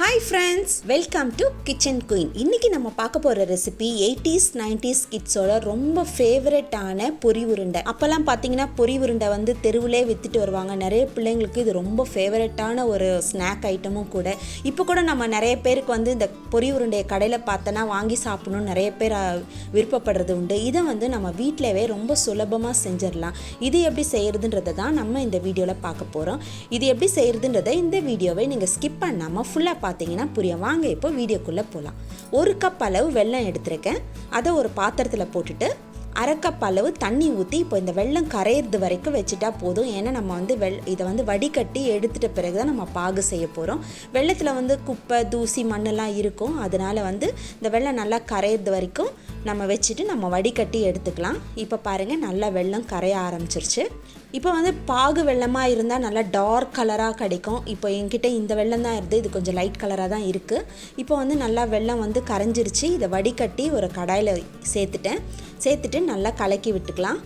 Hi friends, welcome to Kitchen Queen. இன்னைக்கு நம்ம பார்க்க போற ரெசிபி 80s 90s கிட்ஸோட ரொம்ப ஃபேவரட்டான பொரி உருண்டை. அப்பலாம் பாத்தீங்கன்னா பொரி உருண்டை வந்து தெருவிலே வித்துட்டு வருவாங்க. நிறைய பிள்ளைங்களுக்கு இது ரொம்ப ஃபேவரட்டான ஒரு ஸ்நாக் ஐட்டமும் கூட. இப்போ கூட நம்ம நிறைய பேருக்கு வந்து இந்த பொரி உருண்டையை கடையில் பார்த்தனா வாங்கி சாப்பிடணும்னு நிறைய பேர் விருப்பப்படுறது உண்டு. இதை வந்து நம்ம வீட்டிலவே ரொம்ப சுலபமாக செஞ்சிடலாம். இது எப்படி செய்யறதுன்றதை தான் நம்ம இந்த வீடியோவில் பார்க்க போகிறோம். இது எப்படி செய்யறதுன்றதை இந்த வீடியோவை நீங்கள் ஸ்கிப் பண்ணாமல் ஃபுல்லாக பார்த்தீங்கன்னா புரியும். வாங்க இப்போ வீடியோக்குள்ளே போகலாம். 1 கப் அளவு வெல்லம் எடுத்திருக்கேன். அதை ஒரு பாத்திரத்தில் போட்டுட்டு 1/2 கப் அளவு தண்ணி ஊற்றி இப்போ இந்த வெல்லம் கரையிறது வரைக்கும் வச்சுட்டா போதும். ஏன்னா நம்ம வந்து இதை வந்து வடிகட்டி எடுத்துட்ட பிறகு தான் நம்ம பாகு செய்ய போகிறோம். வெள்ளத்தில் வந்து குப்பை தூசி மண்ணெல்லாம் இருக்கும். அதனால் வந்து இந்த வெல்லம் நல்லா கரையிறது வரைக்கும் நம்ம வச்சுட்டு நம்ம வடிகட்டி எடுத்துக்கலாம். இப்போ பாருங்கள், நல்லா வெல்லம் கரைய ஆரம்பிச்சிருச்சு. இப்போ வந்து பாகு வெள்ளமாக இருந்தால் நல்லா டார்க் கலராக கிடைக்கும். இப்போ என்கிட்ட இந்த வெல்லம் தான் இருக்குது, இது கொஞ்சம் லைட் கலராக தான் இருக்குது. இப்போ வந்து நல்லா வெல்லம் வந்து கரைஞ்சிருச்சு. இதை வடிகட்டி ஒரு கடாயில் சேர்த்துட்டு நல்லா கலக்கி விட்டுக்கலாம்.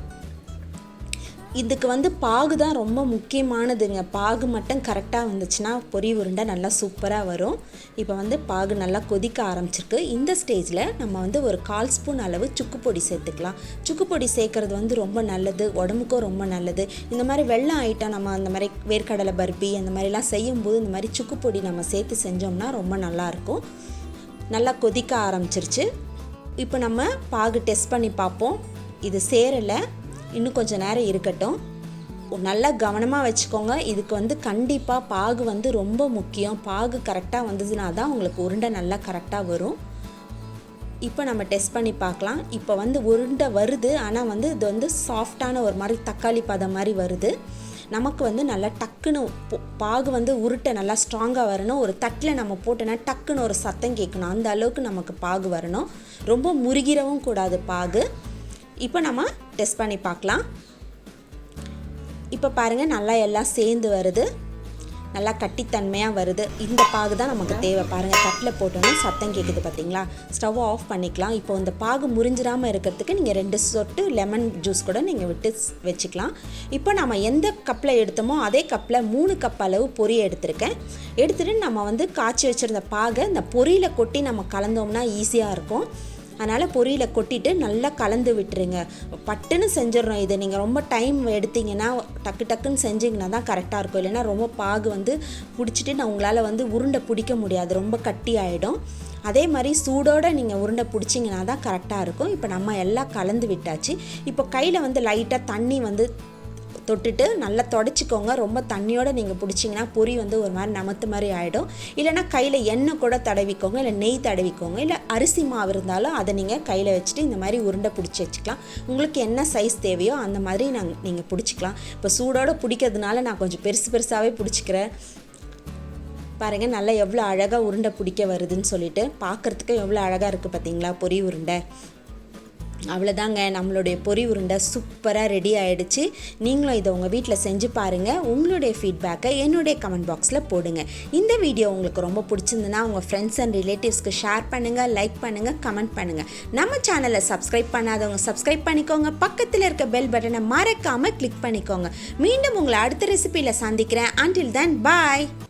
இதுக்கு வந்து பாகு தான் ரொம்ப முக்கியமானதுங்க. பாகு மட்டும் கரெக்டாக வந்துச்சுன்னா பொரி உருண்டை நல்லா சூப்பராக வரும். இப்போ வந்து பாகு நல்லா கொதிக்க ஆரம்பிச்சிருக்கு. இந்த ஸ்டேஜில் நம்ம வந்து ஒரு 1/4 ஸ்பூன் அளவு சுக்கு பொடி சேர்த்துக்கலாம். சுக்கு பொடி சேர்க்குறது வந்து ரொம்ப நல்லது, உடம்புக்கும் ரொம்ப நல்லது. இந்த மாதிரி வெல்லம் ஐட்டம் நம்ம அந்த மாதிரி வேர்க்கடலை பர்பி அந்த மாதிரிலாம் செய்யும்போது இந்த மாதிரி சுக்கு பொடி நம்ம சேர்த்து செஞ்சோம்னா ரொம்ப நல்லாயிருக்கும். நல்லா கொதிக்க ஆரம்பிச்சிருச்சு. இப்போ நம்ம பாகு டெஸ்ட் பண்ணி பார்ப்போம். இது சேரலை, இன்னும் கொஞ்சம் நேரம் இருக்கட்டும். நல்லா கவனமாக வச்சுக்கோங்க. இதுக்கு வந்து கண்டிப்பாக பாகு வந்து ரொம்ப முக்கியம். பாகு கரெக்டாக வந்ததுனா தான் உங்களுக்கு உருண்டை நல்லா கரெக்டாக வரும். இப்போ நம்ம டெஸ்ட் பண்ணி பார்க்கலாம். இப்போ வந்து உருண்டை வருது, ஆனால் வந்து இது வந்து சாஃப்டான ஒரு மாதிரி தக்காளி பதம் மாதிரி வருது. நமக்கு வந்து நல்லா டக்குன்னு பாகு வந்து உருட்டை நல்லா ஸ்ட்ராங்காக வரணும். ஒரு தட்டில் நம்ம போட்டோன்னா டக்குன்னு ஒரு சத்தம் கேட்கணும். அந்த அளவுக்கு நமக்கு பாகு வரணும். ரொம்ப முருகிரவும் கூடாது பாகு. இப்போ நம்ம டெஸ்ட் பண்ணி பார்க்கலாம். இப்போ பாருங்கள், நல்லா எல்லாம் சேர்ந்து வருது, நல்லா கட்டித்தன்மையாக வருது. இந்த பாகு தான் நமக்கு தேவை. பாருங்கள், தட்டில் போட்டோன்னா சத்தம் கேட்குது பார்த்தீங்களா. ஸ்டவ் ஆஃப் பண்ணிக்கலாம். இப்போ இந்த பாகு முறிஞ்சிடாமல் இருக்கிறதுக்கு நீங்கள் 2 சொட்டு லெமன் ஜூஸ் கூட நீங்கள் விட்டு வச்சுக்கலாம். இப்போ நம்ம எந்த கப்பில் எடுத்தோமோ அதே கப்பில் 3 கப் அளவு பொரி எடுத்துகிட்டு நம்ம வந்து காய்ச்சி வச்சுருந்த பாகை இந்த பொரியில் கொட்டி நம்ம கலந்தோம்னா ஈஸியாக இருக்கும். அதனால் பொரியில் கொட்டிட்டு நல்லா கலந்து விட்டுருங்க. பட்டுன்னு செஞ்சிடணும். இதை நீங்கள் ரொம்ப டைம் எடுத்திங்கன்னா டக்குன்னு செஞ்சிங்கன்னா தான் கரெக்டாக இருக்கும். இல்லைன்னா ரொம்ப பாகு வந்து பிடிச்சிட்டு உங்களால் வந்து உருண்டை பிடிக்க முடியாது, ரொம்ப கட்டி ஆகிடும். அதே மாதிரி சூடோடு நீங்கள் உருண்டை பிடிச்சிங்கன்னா தான் கரெக்டாக இருக்கும். இப்போ நம்ம எல்லாம் கலந்து விட்டாச்சு. இப்போ கையில் வந்து லைட்டாக தண்ணி வந்து தொட்டுட்டு நல்லா தொடச்சிக்கோங்க. ரொம்ப தண்ணியோடு நீங்கள் பிடிச்சிங்கன்னா பொரி வந்து ஒரு மாதிரி நமத்து மாதிரி ஆகிடும். இல்லைனா கையில் எண்ணெய் கூட தடவிக்கோங்க, இல்லை நெய் தடவிக்கோங்க. இல்லை அரிசி மாவு இருந்தாலும் அதை நீங்கள் கையில் வச்சுட்டு இந்த மாதிரி உருண்டை பிடிச்சி வச்சுக்கலாம். உங்களுக்கு என்ன சைஸ் தேவையோ அந்த மாதிரி நீங்கள் பிடிச்சிக்கலாம். இப்போ சூடோடு பிடிக்கிறதுனால நான் கொஞ்சம் பெருசாகவே பிடிச்சிக்கிறேன். பாருங்கள், நல்லா எவ்வளோ அழகாக உருண்டை பிடிக்க வருதுன்னு சொல்லிட்டு பார்க்குறதுக்கு எவ்வளோ அழகாக இருக்குது பார்த்தீங்களா பொரி உருண்டை. அவ்வளோதாங்க, நம்மளுடைய பொரி உருண்டை சூப்பராக ரெடி ஆகிடுச்சு. நீங்களும் இதை உங்கள் வீட்டில் செஞ்சு பாருங்கள். உங்களுடைய ஃபீட்பேக்கை என்னுடைய கமெண்ட் பாக்ஸில் போடுங்க. இந்த வீடியோ உங்களுக்கு ரொம்ப பிடிச்சிருந்துன்னா உங்கள் ஃப்ரெண்ட்ஸ் அண்ட் ரிலேட்டிவ்ஸ்க்கு ஷேர் பண்ணுங்கள், லைக் பண்ணுங்கள், கமெண்ட் பண்ணுங்கள். நம்ம சேனலை சப்ஸ்கிரைப் பண்ணாதவங்க சப்ஸ்கிரைப் பண்ணிக்கோங்க. பக்கத்தில் இருக்க பெல் பட்டனை மறக்காமல் கிளிக் பண்ணிக்கோங்க. மீண்டும் உங்களை அடுத்த ரெசிபியில் சந்திக்கிறேன். Until then, bye.